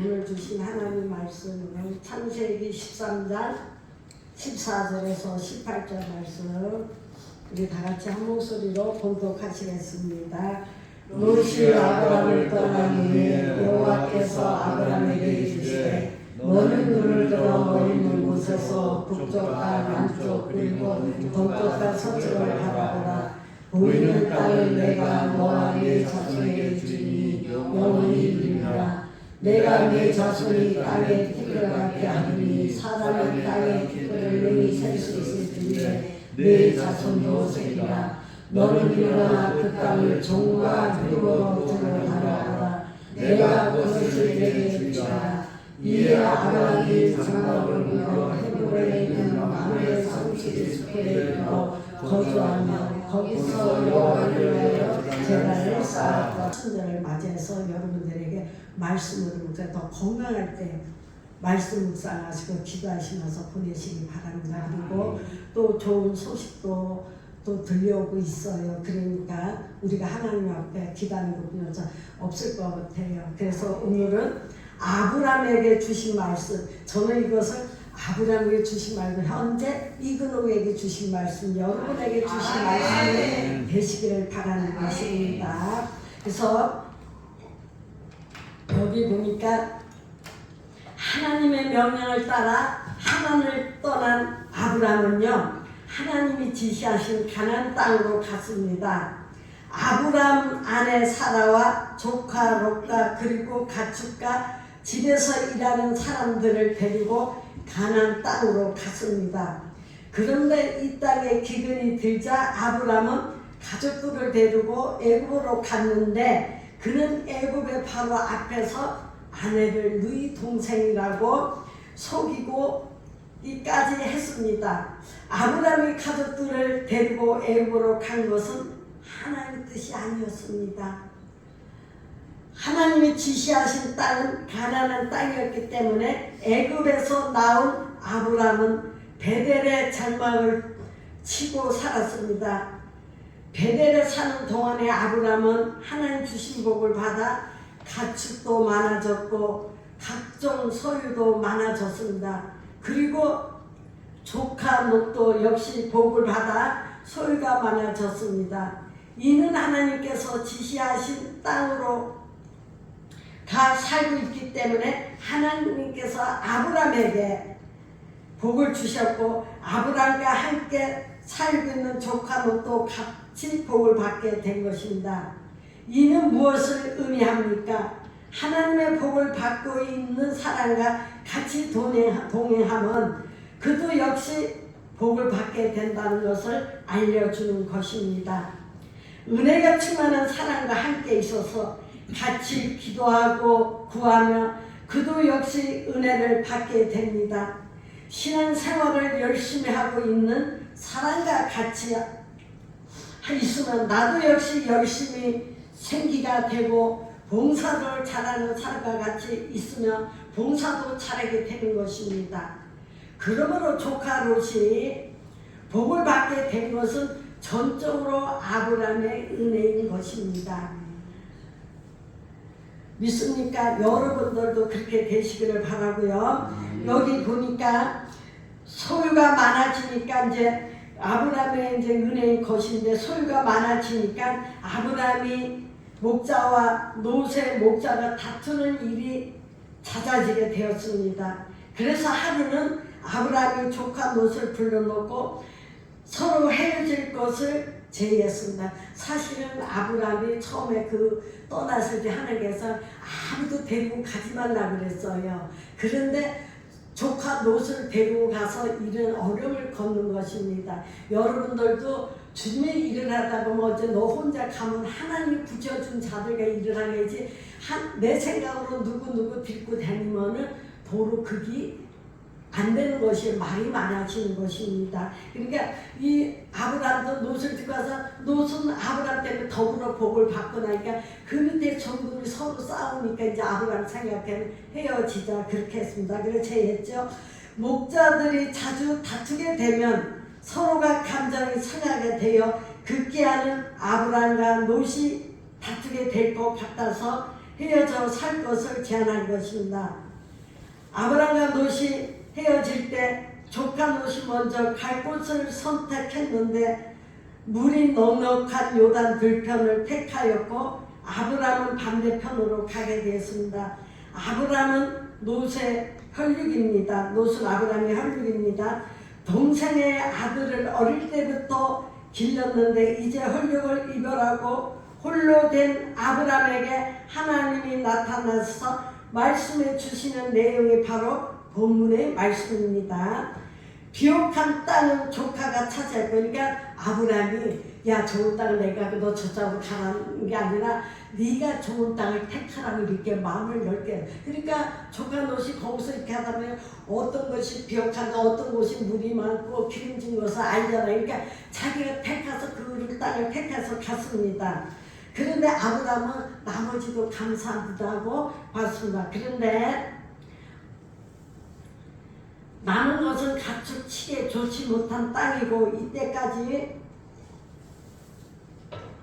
오늘 주신 하나님 말씀은 창세기 13장 14절에서 18절 말씀 우리 다 같이 한 목소리로 봉독하시겠습니다. 롯이 아브람을 떠난 후에 여호와께서 아브람에게 이르시되 너는 눈을 들어 너희 있는 곳에서 북쪽과 남쪽 그리고 동쪽과 서쪽을 바라보라. 보이는 땅을 내가 너와 네 자손에게 주리니 영원히 이르리라. 내가 네 자손이 땅의 티끌 같게 하리니 사람은 땅의 티끌을 능히 셀 수 있을진데 네 자손도 세리라. 너는 일어나 그 땅을 종과 흙으로 들어가라. 내가 그것을 내게 주리라. 이에 아브람이 장막을 꾸며 헤브론에 있는 마므레 성읍의 숲에 이르러 거주하며 거기서 여호와를 위하여 제단을 쌓았다.春절을 맞이해서 여러분들에게 말씀을 묵상 더 건강할 때 말씀 묵상하시고 기도하시면서 보내시기 바랍니다. 그리고 또 좋은 소식도 또 들려오고 있어요. 그러니까 우리가 하나님 앞에 기도하는 것뿐이 없을 것 같아요. 그래서 오늘은 아브람에게 주신 말씀, 저는 이것을 아브람에게 주신 말씀, 현재 이근호에게 주신 말씀, 여러분에게 주신 말씀이 되시기를 바라는 것입니다. 그래서 여기 보니까 하나님의 명령을 따라 하나님을 떠난 아브람은요, 하나님이 지시하신 가나안 땅으로 갔습니다. 아브람 아내 사라와 조카 롯과 그리고 가축과 집에서 일하는 사람들을 데리고 가나안 땅으로 갔습니다. 그런데 이 땅에 기근이 들자 아브람은 가족들을 데리고 애굽으로 갔는데 그는 애굽의 바로 앞에서 아내를 너희 동생이라고 속이고 이까지 했습니다. 아브람이 가족들을 데리고 애굽으로 간 것은 하나님의 뜻이 아니었습니다. 하나님이 지시하신 땅은 가나안 땅이었기 때문에 애굽에서 나온 아브람은 베델의 장막을 치고 살았습니다. 베델에 사는 동안에 아브람은 하나님 주신 복을 받아 가축도 많아졌고 각종 소유도 많아졌습니다. 그리고 조카 롯도 역시 복을 받아 소유가 많아졌습니다. 이는 하나님께서 지시하신 땅으로 다 살고 있기 때문에 하나님께서 아브람에게 복을 주셨고 아브람과 함께 살고 있는 조카 롯도 같이 복을 받게 된 것입니다. 이는 무엇을 의미합니까? 하나님의 복을 받고 있는 사람과 같이 동행하면 그도 역시 복을 받게 된다는 것을 알려주는 것입니다. 은혜가 충만한 사람과 함께 있어서 같이 기도하고 구하며 그도 역시 은혜를 받게 됩니다. 신앙생활을 열심히 하고 있는 사람과 같이 있으면 나도 역시 열심히 생기가 되고 봉사를 잘하는 사람과 같이 있으면 봉사도 잘하게 되는 것입니다. 그러므로 조카 롯이 복을 받게 된 것은 전적으로 아브람의 은혜인 것입니다. 믿습니까? 여러분들도 그렇게 되시기를 바라고요. 여기 보니까 소유가 많아지니까 이제 아브람의 이제 은혜인 것인데 소유가 많아지니까 아브람이 목자와 롯의 목자가 다투는 일이 잦아지게 되었습니다. 그래서 하루는 아브람이 조카 롯을 불러놓고 서로 헤어질 것을 제의했습니다. 사실은 아브람이 처음에 떠났을 때 하나님께서 아무도 데리고 가지 말라 그랬어요. 그런데 조카 롯을 데리고 가서 이런 어려움을 겪는 것입니다. 여러분들도 주님의 일을 하다 보면 어제 너 혼자 가면 하나님이 붙여준 자들과 일을 하겠지 내 생각으로 누구 데리고 다니면은 도로 그게 안 되는 것이 말이 많아지는 것입니다. 그러니까 이 아브람도 롯을 듣고 와서 롯은 아브람 때문에 더불어 복을 받고 나니까 그 밑에 전군이 서로 싸우니까 이제 아브람 생각에는 헤어지자 그렇게 했습니다. 그래서 제했죠. 목자들이 자주 다투게 되면 서로가 감정이 상하게 되어 극기하는 아브람과 롯이 다투게 될 것 같아서 헤어져 살 것을 제안한 것입니다. 아브라함과 롯이 헤어질 때 조카 롯이 먼저 갈 곳을 선택했는데 물이 넉넉한 요단 들편을 택하였고 아브라함은 반대편으로 가게 되었습니다. 아브라함은 롯의 혈육입니다. 롯은 아브라함의 혈육입니다. 동생의 아들을 어릴 때부터 길렀는데 이제 혈육을 이별하고 홀로 된 아브라함에게 하나님이 나타나서 말씀해 주시는 내용이 바로 본문의 말씀입니다. 비옥한 땅은 조카가 차지할 거니까 아브라함이 야 좋은 땅을 내가 너 저쪽으로 가라는 게 아니라 네가 좋은 땅을 택하라고 이렇게 마음을 열게. 그러니까 조카 롯이 거기서 이렇게 하다면 어떤 것이 비옥한가 어떤 곳이 물이 많고 기름진 것을 알잖아요. 그러니까 자기가 택해서 그 땅을 택해서 갔습니다. 그런데 아브라함은 나머지도 감사하다고 봤습니다. 그런데 남은 것은 가축치게 좋지 못한 땅이고 이때까지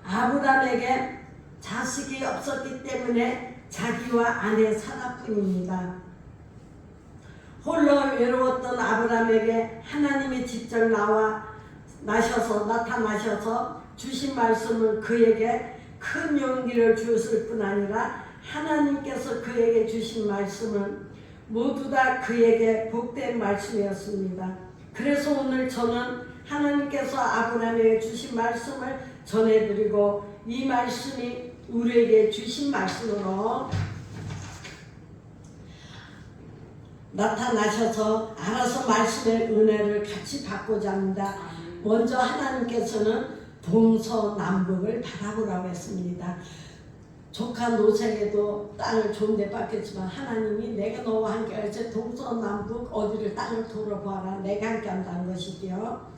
아브라함에게 자식이 없었기 때문에 자기와 아내 사라뿐입니다. 홀로 외로웠던 아브라함에게 하나님이 직접 나타나셔서 주신 말씀은 그에게 큰 용기를 주었을 뿐 아니라 하나님께서 그에게 주신 말씀은 모두 다 그에게 복된 말씀이었습니다. 그래서 오늘 저는 하나님께서 아브라함에게 주신 말씀을 전해드리고 이 말씀이 우리에게 주신 말씀으로 나타나셔서 알아서 말씀의 은혜를 같이 받고자 합니다. 먼저 하나님께서는 동서남북을 바라보라고 했습니다. 조카 롯에게도 땅을 좋은데 뺏겼지만 하나님이 내가 너와 함께 할지 동서남북 어디를 땅을 돌아보아라 내가 함께 한다는 것이지요.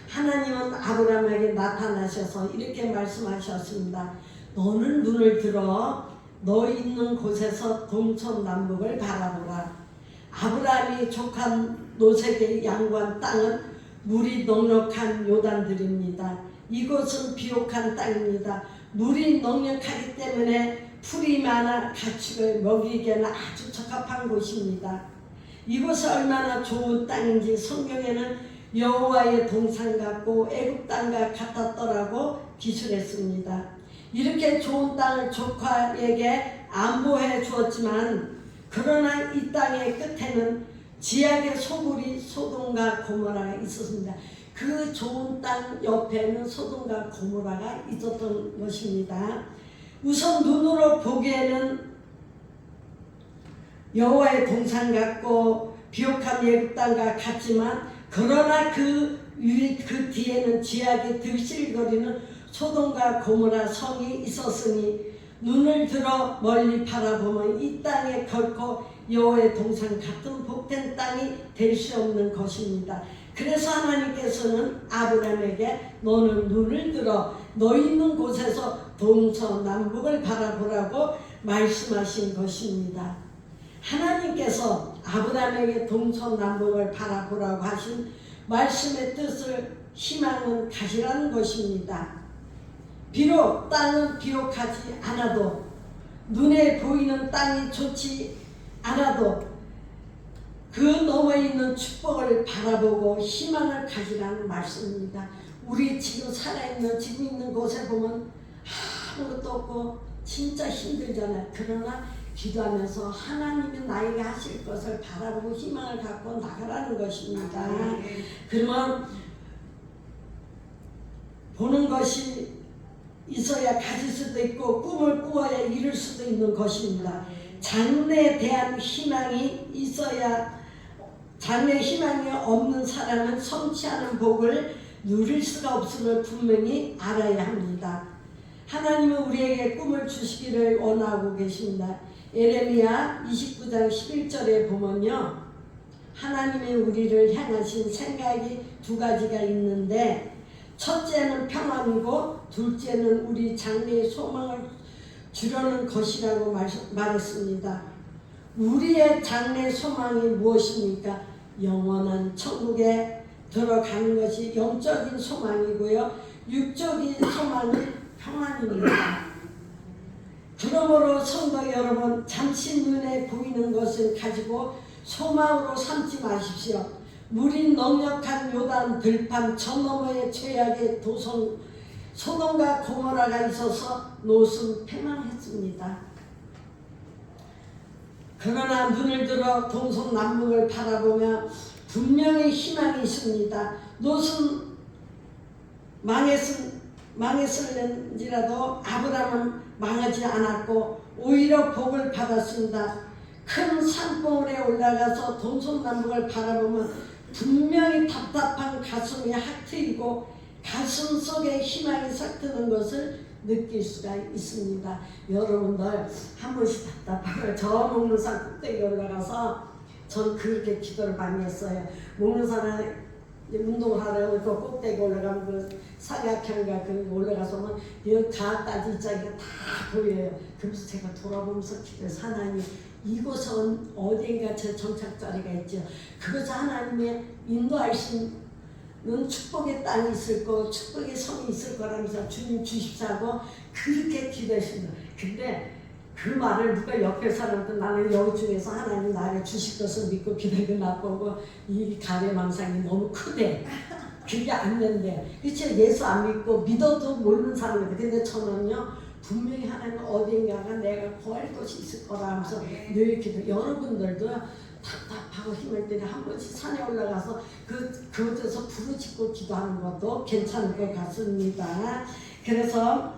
하나님은 아브라함에게 나타나셔서 이렇게 말씀하셨습니다. 너는 눈을 들어 너 있는 곳에서 동서남북을 바라보라. 아브라함이 조카 롯에게 양보한 땅은 물이 넉넉한 요단들입니다. 이곳은 비옥한 땅입니다. 물이 넉넉하기 때문에 풀이 많아 가축을 먹이기에는 아주 적합한 곳입니다. 이곳이 얼마나 좋은 땅인지 성경에는 여호와의 동산 같고 애굽 땅과 같았더라고 기술했습니다. 이렇게 좋은 땅을 조카에게 안보해 주었지만 그러나 이 땅의 끝에는 지악의 소굴이 소돔과 고모라가 있었습니다. 그 좋은 땅 옆에는 소돔과 고모라가 있었던 것입니다. 우선 눈으로 보기에는 여호와의 동산 같고 비옥한 애굽 땅과 같지만 그러나 그 뒤에는 지악이 들실거리는 소돔과 고모라 성이 있었으니 눈을 들어 멀리 바라보면 이 땅에 결코 여호와의 동산 같은 복된 땅이 될 수 없는 것입니다. 그래서 하나님께서는 아브라함에게 너는 눈을 들어 너 있는 곳에서 동서남북을 바라보라고 말씀하신 것입니다. 하나님께서 아브라함에게 동서남북을 바라보라고 하신 말씀의 뜻을 희망은 가지라는 것입니다. 비록 땅은 비옥하지 않아도 눈에 보이는 땅이 좋지 않아도 그 너머에 있는 축복을 바라보고 희망을 가지라는 말씀입니다. 우리 지금 살아있는 지금 있는 곳에 보면 아무것도 없고 진짜 힘들잖아요. 그러나 기도하면서 하나님이 나에게 하실 것을 바라보고 희망을 갖고 나가라는 것입니다. 그러면 보는 것이 있어야 가질 수도 있고 꿈을 꾸어야 이룰 수도 있는 것입니다. 장래에 대한 희망이 있어야 장래 희망이 없는 사람은 성취하는 복을 누릴 수가 없음을 분명히 알아야 합니다. 하나님은 우리에게 꿈을 주시기를 원하고 계십니다. 예레미야 29장 11절에 보면요. 하나님의 우리를 향하신 생각이 두 가지가 있는데 첫째는 평안이고 둘째는 우리 장래의 소망을 주려는 것이라고 말했습니다. 우리의 장래 소망이 무엇입니까? 영원한 천국에 들어가는 것이 영적인 소망이고요. 육적인 소망은 평안입니다. 그러므로 성도 여러분, 잠시 눈에 보이는 것을 가지고 소망으로 삼지 마십시오. 물이 넉넉한 요단 들판 저 너머의 죄악의 도성 소돔과 고모라가 있어서 롯은 패망했습니다. 그러나 눈을 들어 동서남북을 바라보며 분명히 희망이 있습니다. 롯은 망했을는지라도 아브라함은 망하지 않았고 오히려 복을 받았습니다. 큰 산봉우리에 올라가서 동서남북을 바라보면 분명히 답답한 가슴이 확 트이고 가슴 속에 희망이 싹 트는 것을 느낄 수가 있습니다. 여러분들 한 번씩 답답하고 저 목nú산 꼭대기 올라가서 전 그렇게 기도를 많이 했어요. 목nú산에 운동하려고 그 꼭대기 올라가면 그 사각형과 그 올라가서는 여기 가까지 자기가 다 보여요. 그래서 제가 돌아보면서 기도해서 하나님 이곳은 어딘가 제 정착자리가 있죠. 그것이 하나님의 인도하시는 축복의 땅이 있을 거, 축복의 성이 있을 거라면서 주님 주십사고 그렇게 기도했습니다. 근데 그 말을 누가 옆에 사람도 나는 여기 중에서 하나님 나를 주실 것을 믿고 기대고 나보고 이 가래망상이 너무 크대. 그게 안 된대. 그치? 예수 안 믿고 믿어도 모르는 사람인데 근데 저는요 분명히 하나님 어딘가가 내가 구할 것이 있을 거라 하면서 늘 기도. 여러분들도 답답하고 힘을 때려 한 번씩 산에 올라가서 그곳에서 부르짖고 기도하는 것도 괜찮을 것 같습니다. 그래서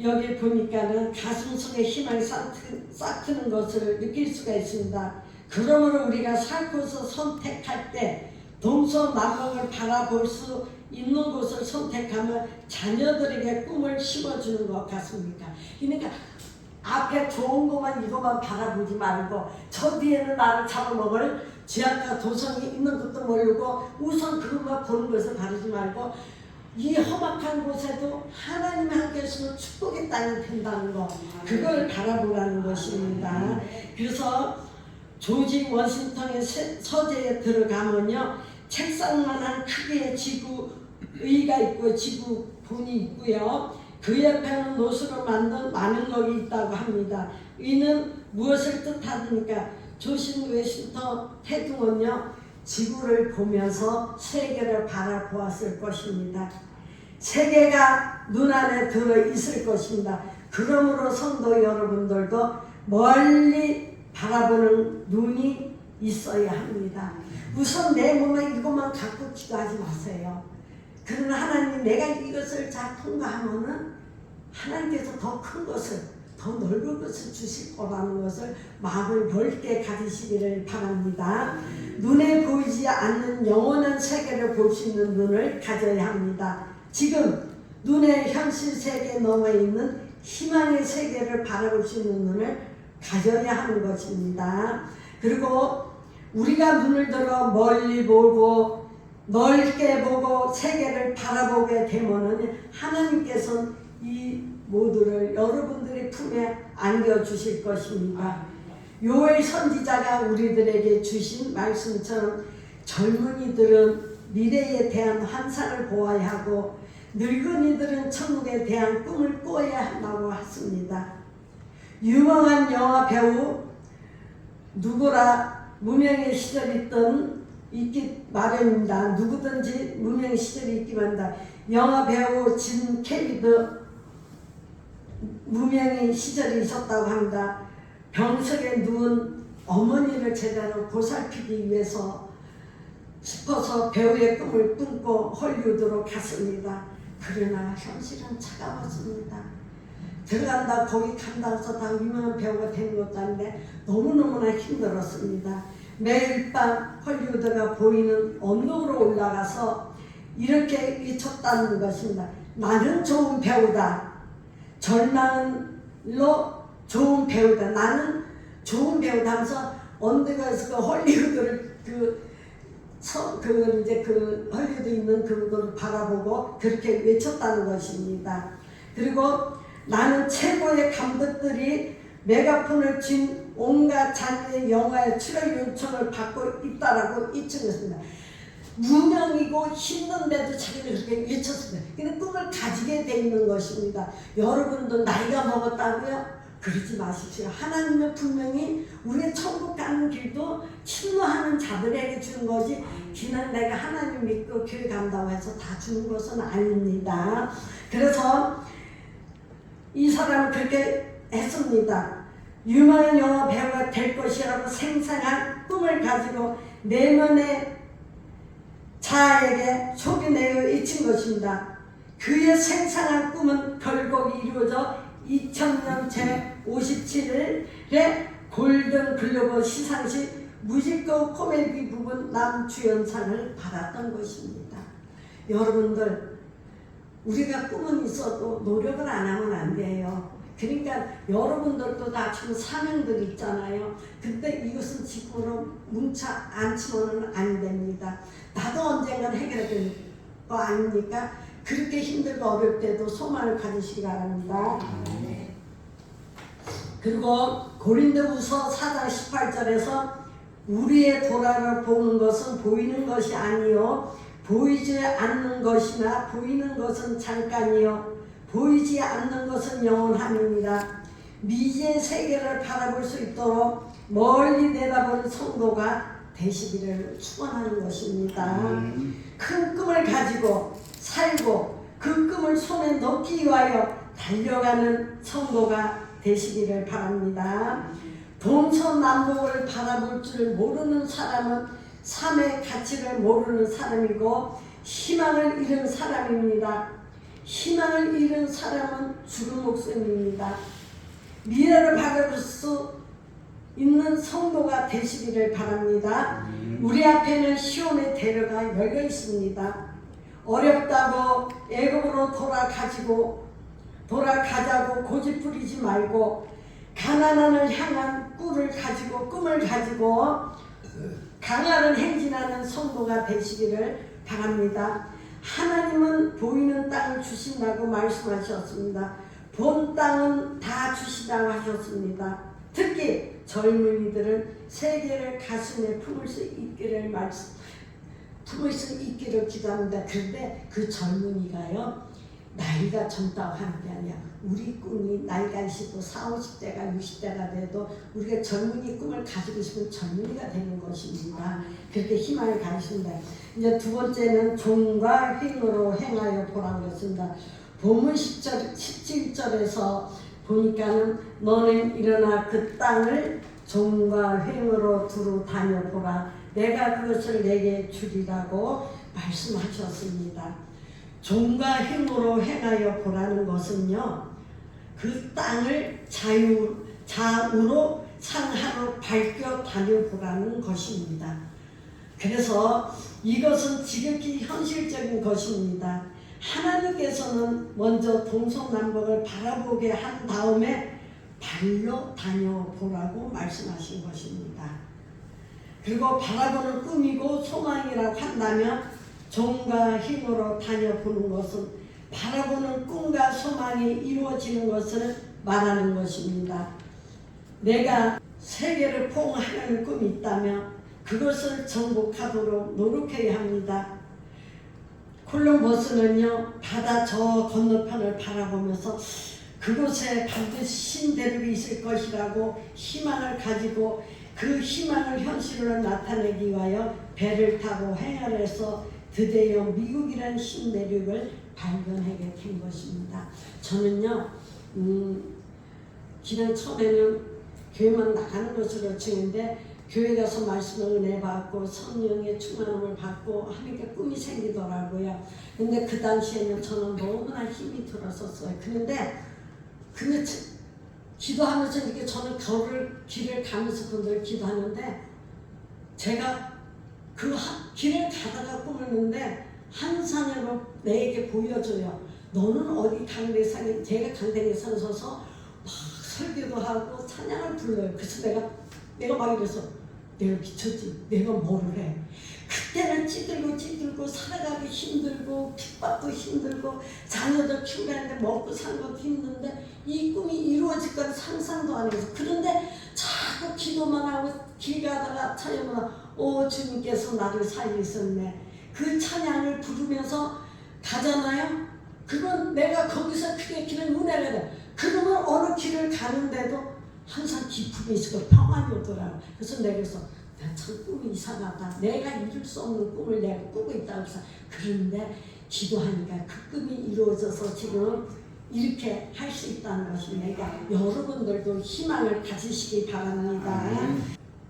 여기 보니까는 가슴 속에 희망이 싹 트는 것을 느낄 수가 있습니다. 그러므로 우리가 살 곳을 선택할 때 동서남북을 바라볼 수 있는 곳을 선택하면 자녀들에게 꿈을 심어주는 것 같습니다. 그러니까 앞에 좋은 것만 이것만 바라보지 말고 저 뒤에는 나를 잡아먹을 죄악과 도성이 있는 것도 모르고 우선 그것만 보는 것을 바라지 말고 이 험악한 곳에도 하나님이 함께 있으면 축복의 땅이 된다는 거 그걸 바라보라는 것입니다. 그래서 조지 워싱턴의 서재에 들어가면요 책상만한 크기의 지구의가 있고 지구본이 있고요 그 옆에는 롯으로 만든 많은 것이 있다고 합니다. 이는 무엇을 뜻하니까 조지 워싱턴 태중은요 지구를 보면서 세계를 바라보았을 것입니다. 세계가 눈안에 들어 있을 것입니다. 그러므로 성도 여러분들도 멀리 바라보는 눈이 있어야 합니다. 우선 내 몸에 이것만 갖고 기도하지 마세요. 그러나 하나님 내가 이것을 잘 통과하면은 하나님께서 더 큰 것을 더 넓은 것을 주실 거라는 것을 마음을 넓게 가지시기를 바랍니다. 눈에 보이지 않는 영원한 세계를 볼 수 있는 눈을 가져야 합니다. 지금 눈의 현실 세계에 넘어 있는 희망의 세계를 바라볼 수 있는 눈을 가져야 하는 것입니다. 그리고 우리가 눈을 들어 멀리 보고 넓게 보고 세계를 바라보게 되면은 하나님께서는 이 모두를 여러분들의 품에 안겨주실 것입니다. 요엘 선지자가 우리들에게 주신 말씀처럼 젊은이들은 미래에 대한 환상을 보아야 하고 늙은이들은 천국에 대한 꿈을 꿔야 한다고 했습니다. 유명한 영화 배우 누구라 무명의 시절이 있기 마련입니다. 누구든지 무명의 시절이 있기 마련이다. 영화 배우 짐 캐리도 무명의 시절이 있었다고 합니다. 병석에 누운 어머니를 제대로 보살피기 위해서 싶어서 배우의 꿈을 꿈고 헐리우드로 갔습니다. 그러나 현실은 차가웠습니다. 들어간다 거기 간다 해서 다 유명한 배우가 된 것도 아닌데 너무너무나 힘들었습니다. 매일 밤 헐리우드가 보이는 언덕으로 올라가서 이렇게 외쳤다는 것입니다. 나는 좋은 배우다. 절망으로 좋은 배우다. 나는 좋은 배우다 하면서 언덕에서 그 헐리우드를 이제 그 헐리우드 있는 그걸 바라보고 그렇게 외쳤다는 것입니다. 그리고 나는 최고의 감독들이 메가폰을 쥔 온갖 장르의 영화의 출연 요청을 받고 있다라고 입증했습니다. 무명이고 힘든데도 자기는 그렇게 외쳤습니다. 근데 꿈을 가지게 돼 있는 것입니다. 여러분도 나이가 먹었다고요? 그러지 마십시오. 하나님은 분명히 우리의 천국 가는 길도 침노하는 자들에게 주는 거지 그냥 내가 하나님 믿고 교회 간다고 해서 다 주는 것은 아닙니다. 그래서 이 사람은 그렇게 했습니다. 유명한 영화 배우가 될 것이라고 생생한 꿈을 가지고 내면의 자아에게 소개내어 잊힌 것입니다. 그의 생생한 꿈은 결국 이루어져 2000년 제57일에 골든 글로벌 시상식 뮤지컬 코미디 부분 남주연상을 받았던 것입니다. 여러분들, 우리가 꿈은 있어도 노력을 안 하면 안 돼요. 그러니까 여러분들도 다 지금 사명들이 있잖아요. 근데 이것은 지금으로 뭉쳐 앉히면 안 됩니다. 나도 언젠간 해결해야 될 거 아닙니까? 그렇게 힘들고 어려울 때도 소망을 가지시기 바랍니다. 그리고 고린도후서 4장 18절에서 우리의 도라를 보는 것은 보이는 것이 아니요 보이지 않는 것이나 보이는 것은 잠깐이요 보이지 않는 것은 영원함입니다. 미지의 세계를 바라볼 수 있도록 멀리 내다보는 성도가 되시기를 축원하는 것입니다. 큰 꿈을 가지고 살고 그 꿈을 손에 넣기 위하여 달려가는 성도가 되시기를 바랍니다. 동서남북을 바라볼 줄 모르는 사람은 삶의 가치를 모르는 사람이고 희망을 잃은 사람입니다. 희망을 잃은 사람은 죽은 목숨입니다. 미래를 바라볼 수 있는 성도가 되시기를 바랍니다. 우리 앞에는 시온의 대로가 열려 있습니다. 어렵다고 애굽으로 돌아가자고 고집부리지 말고 가나안을 향한 꿈을 가지고 강하는 행진하는 성도가 되시기를 바랍니다. 하나님은 보이는 땅을 주신다고 말씀하셨습니다. 본 땅은 다 주시다고 하셨습니다. 특히 젊은이들은 세계를 가슴에 품을 수 있기를 기도합니다. 그런데 그 젊은이가요, 나이가 젊다고 하는 게 아니야. 우리 꿈이 나이가 있어도 40, 50대가 60대가 돼도 우리가 젊은이 꿈을 가지고 있으면 젊은이가 되는 것입니다. 그렇게 희망을 가지십니다. 이제 두 번째는 종과 행으로 행하여 보라고 했습니다. 본문 17절에서 보니까는 너는 일어나 그 땅을 종과 행으로 두루 다녀보라. 내가 그것을 내게 주리라고 말씀하셨습니다. 종과 행으로 행하여 보라는 것은요, 그 땅을 좌우로 상하로 밝혀 다녀보라는 것입니다. 그래서 이것은 지극히 현실적인 것입니다. 하나님께서는 먼저 동서남북을 바라보게 한 다음에 발로 다녀보라고 말씀하신 것입니다. 그리고 바라보는 꿈이고 소망이라고 한다면 종과 힘으로 다녀보는 것은 바라보는 꿈과 소망이 이루어지는 것을 말하는 것입니다. 내가 세계를 포옹하는 꿈이 있다면 그것을 정복하도록 노력해야 합니다. 콜럼버스는요, 바다 저 건너편을 바라보면서 그곳에 반드시 신대륙이 있을 것이라고 희망을 가지고 그 희망을 현실로 나타내기 위하여 배를 타고 행하해서 드디어 미국이라는 신대륙을 발견하게 된 것입니다. 저는요, 그냥 처음에는 교회만 나가는 것으로 치는데 교회 가서 말씀을 은혜 받고 성령의 충만함을 받고 하니까 꿈이 생기더라고요. 근데 그 당시에는 저는 너무나 힘이 들었었어요. 근데 기도하면서 이렇게 저는 길을 가면서 그들 기도하는데 제가 그 길을 가다가 꿈을 한 산으로 내게 보여줘요. 너는 어디 강대상에, 제가 강대상에 서서 막 설교도 하고 찬양을 불러요. 그래서 내가 막 이래서 내가 미쳤지. 내가 뭐를 해. 그때는 찌들고 살아가기 힘들고 핍박도 힘들고 자녀들 키우는데 먹고 사는 것도 힘든데 이 꿈이 이루어질 건 상상도 안 해서 그런데 자꾸 기도만 하고 길 가다가 찾아보면 주님께서 나를 살리셨네. 그 찬양을 부르면서 가잖아요. 그건 내가 거기서 크게 기는 은혜가 돼. 그러면 어느 길을 가는데도 항상 기쁨이 있고 평안이 오더라고. 그래서 내가 그래서 나 참 꿈이 이상하다. 내가 이룰 수 없는 꿈을 내가 꾸고 있다고 해서 그런데 기도하니까 그 꿈이 이루어져서 지금 이렇게 할 수 있다는 것입니다. 여러분들도 희망을 가지시기 바랍니다.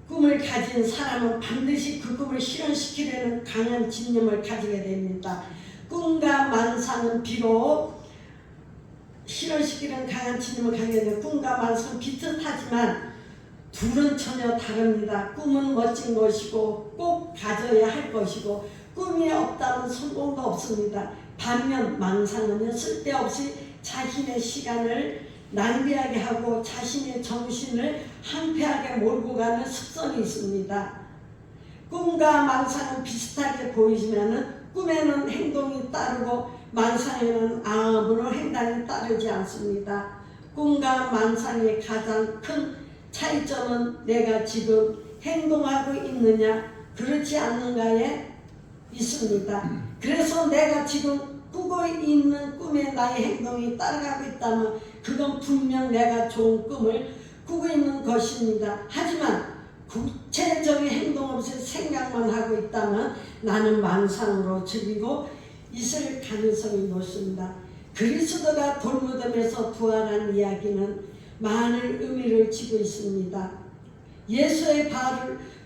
꿈을 가진 사람은 반드시 그 꿈을 실현시키려는 강한 집념을 가지게 됩니다. 꿈과 만상은 비록 실현시키는 강한 집념을 가지게 되는 꿈과 만상은 비슷하지만 둘은 전혀 다릅니다. 꿈은 멋진 것이고 꼭 가져야 할 것이고 꿈이 없다면 성공도 없습니다. 반면 망상은요 쓸데없이 자신의 시간을 낭비하게 하고 자신의 정신을 한패하게 몰고 가는 습성이 있습니다. 꿈과 망상은 비슷하게 보이지만은 꿈에는 행동이 따르고 만상에는 아무런 행동이 따르지 않습니다. 꿈과 만상의 가장 큰 차이점은 내가 지금 행동하고 있느냐 그렇지 않는가에 있습니다. 그래서 내가 지금 꾸고 있는 꿈에 나의 행동이 따라가고 있다면 그건 분명 내가 좋은 꿈을 꾸고 있는 것입니다. 하지만 구체적인 행동 없이 생각만 하고 있다면 나는 망상으로 즐기고 있을 가능성이 높습니다. 그리스도가 돌무덤에서 부활한 이야기는 많은 의미를 지고 있습니다. 예수의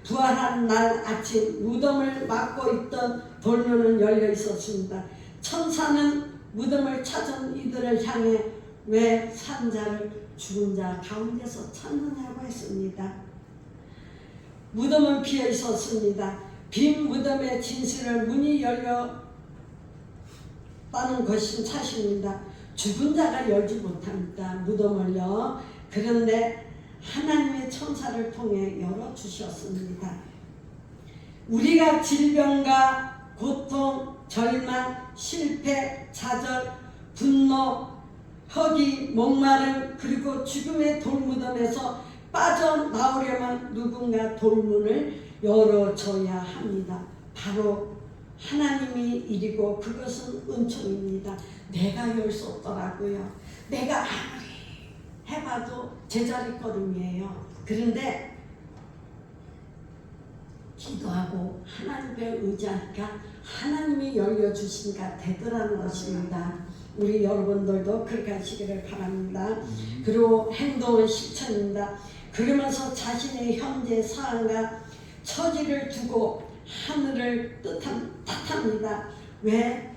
부활한 날 아침 무덤을 막고 있던 돌문은 열려 있었습니다. 천사는 무덤을 찾은 이들을 향해 왜 산자를 죽은 자 가운데서 찾느냐고 했습니다. 무덤은 비어 있었습니다. 빈 무덤의 진실을 문이 열렸다는 것은 사실입니다. 죽은 자가 열지 못합니다. 무덤을요. 그런데 하나님의 천사를 통해 열어주셨습니다. 우리가 질병과 고통, 절망, 실패, 좌절, 분노, 허기, 목마름 그리고 죽음의 돌무덤에서 빠져나오려면 누군가 돌문을 열어줘야 합니다. 바로 하나님이 일이고 그것은 은총입니다. 내가 열 수 없더라고요. 내가 아무리 해봐도 제자리걸음이에요. 그런데 기도하고 하나님께 의지하니까 하나님이 열려주시니까 되더라는 것입니다. 우리 여러분들도 그렇게 하시기를 바랍니다. 그리고 행동은 실천입니다. 그러면서 자신의 현재 상황과 처지를 두고 하늘을 탓합니다. 왜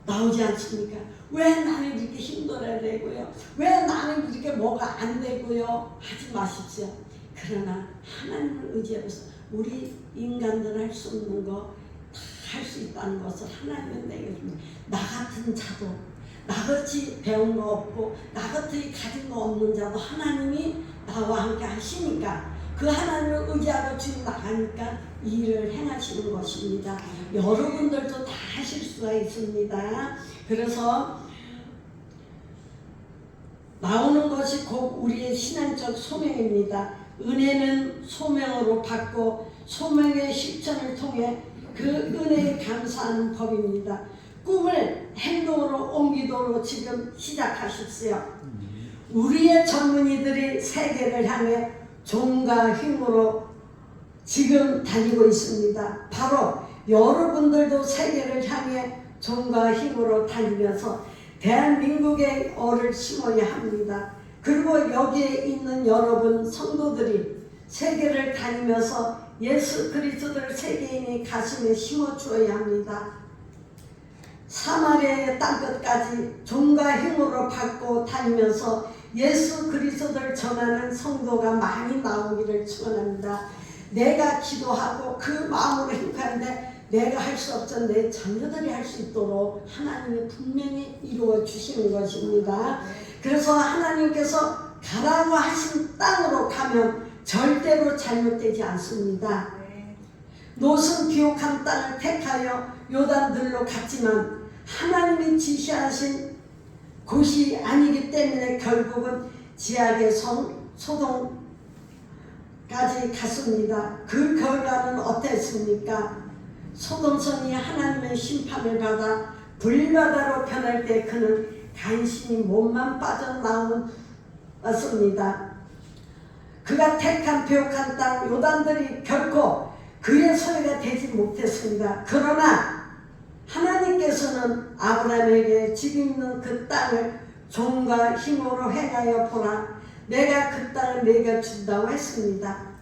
나오지 않습니까? 왜 나는 이렇게 힘들어내고요? 왜 나는 이렇게 뭐가 안 되고요? 하지 마십시오. 그러나 하나님을 의지해서 우리 인간들 할 수 없는 거 다 할 수 있다는 것을 하나님은 내게 줍니다. 나 같은 자도 나같이 배운 거 없고 나같이 가진 거 없는 자도 하나님이 나와 함께 하시니까 그 하나님을 의지하고 지금 나가니까 일을 행하시는 것입니다. 여러분들도 다 하실 수가 있습니다. 그래서 나오는 것이 곧 우리의 신앙적 소명입니다. 은혜는 소명으로 받고 소명의 실천을 통해 그 은혜에 감사하는 법입니다. 꿈을 행동으로 옮기도록 지금 시작하십시오. 우리의 젊은이들이 세계를 향해 종과 힘으로 지금 다니고 있습니다. 바로 여러분들도 세계를 향해 종과 힘으로 다니면서 대한민국의 얼을 심어야 합니다. 그리고 여기에 있는 여러분 성도들이 세계를 다니면서 예수 그리스도를 세계인의 가슴에 심어주어야 합니다. 사마리아의 땅끝까지 종과 힘으로 받고 다니면서 예수 그리스도를 전하는 성도가 많이 나오기를 축원합니다. 내가 기도하고 그 마음으로 행복하는데 내가 할 수 없던 내 자녀들이 할 수 있도록 하나님이 분명히 이루어 주시는 것입니다. 그래서 하나님께서 가라고 하신 땅으로 가면 절대로 잘못되지 않습니다. 롯은 비옥한 땅을 택하여 요단들로 갔지만 하나님이 지시하신 곳이 아니기 때문에 결국은 지악의 소돔까지 갔습니다. 그 결과는 어땠습니까? 소돔성이 하나님의 심판을 받아 불바다로 변할 때 그는 간신히 몸만 빠져나왔습니다. 그가 택한 비옥한 땅 요단들이 결코 그의 소유가 되지 못했습니다. 그러나 하나님께서는 아브라함에게 지금 있는 그 땅을 종과 힘으로 행하여 보라, 내가 그 땅을 내게 준다고 했습니다.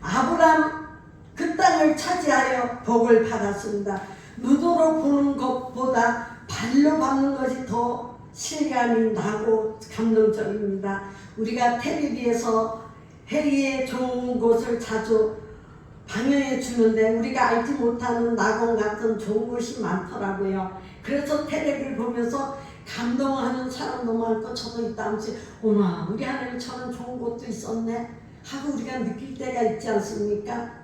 아브라함 그 땅을 차지하여 복을 받았습니다. 눈으로 보는 것보다 발로 밟는 것이 더 실감이 나고 감동적입니다. 우리가 텔레비에서 해리의 좋은 곳을 자주 방영해 주는데 우리가 알지 못하는 낙원 같은 좋은 곳이 많더라고요. 그래서 텔레비를 보면서 감동하는 사람도 많고 저도 있다 하면서 어머 우리 하나님 저런 좋은 곳도 있었네 하고 우리가 느낄 때가 있지 않습니까?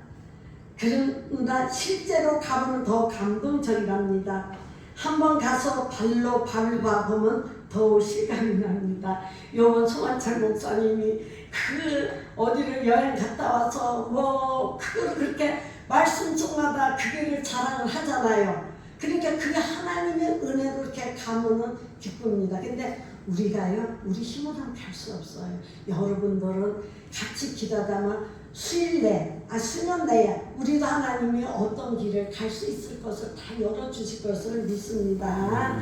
그러나 실제로 가보면 더 감동적이랍니다. 한번 가서 발로 밟아보면 더 실감이 납니다. 요번 송환철 목사님이 그 어디를 여행 갔다 와서 뭐 그걸 그렇게 말씀 중마다 그거를 자랑을 하잖아요. 그러니까 그 하나님의 은혜로 이렇게 가면은 기쁩니다. 근데 우리가요, 우리 힘으로는 갈 수 없어요. 여러분들은 같이 기도하다만 수년 내에 우리도 하나님이 어떤 길을 갈 수 있을 것을 다 열어주실 것을 믿습니다.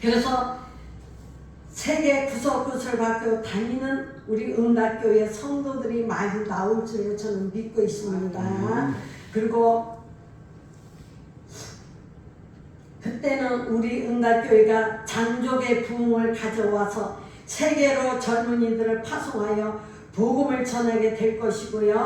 그래서 세계 구석구석을 밖으로 다니는 우리 응답교회 성도들이 많이 나올 줄로 저는 믿고 있습니다. 그리고 그때는 우리 응답교회가 장족의 부흥을 가져와서 세계로 젊은이들을 파송하여 복음을 전하게 될 것이고요.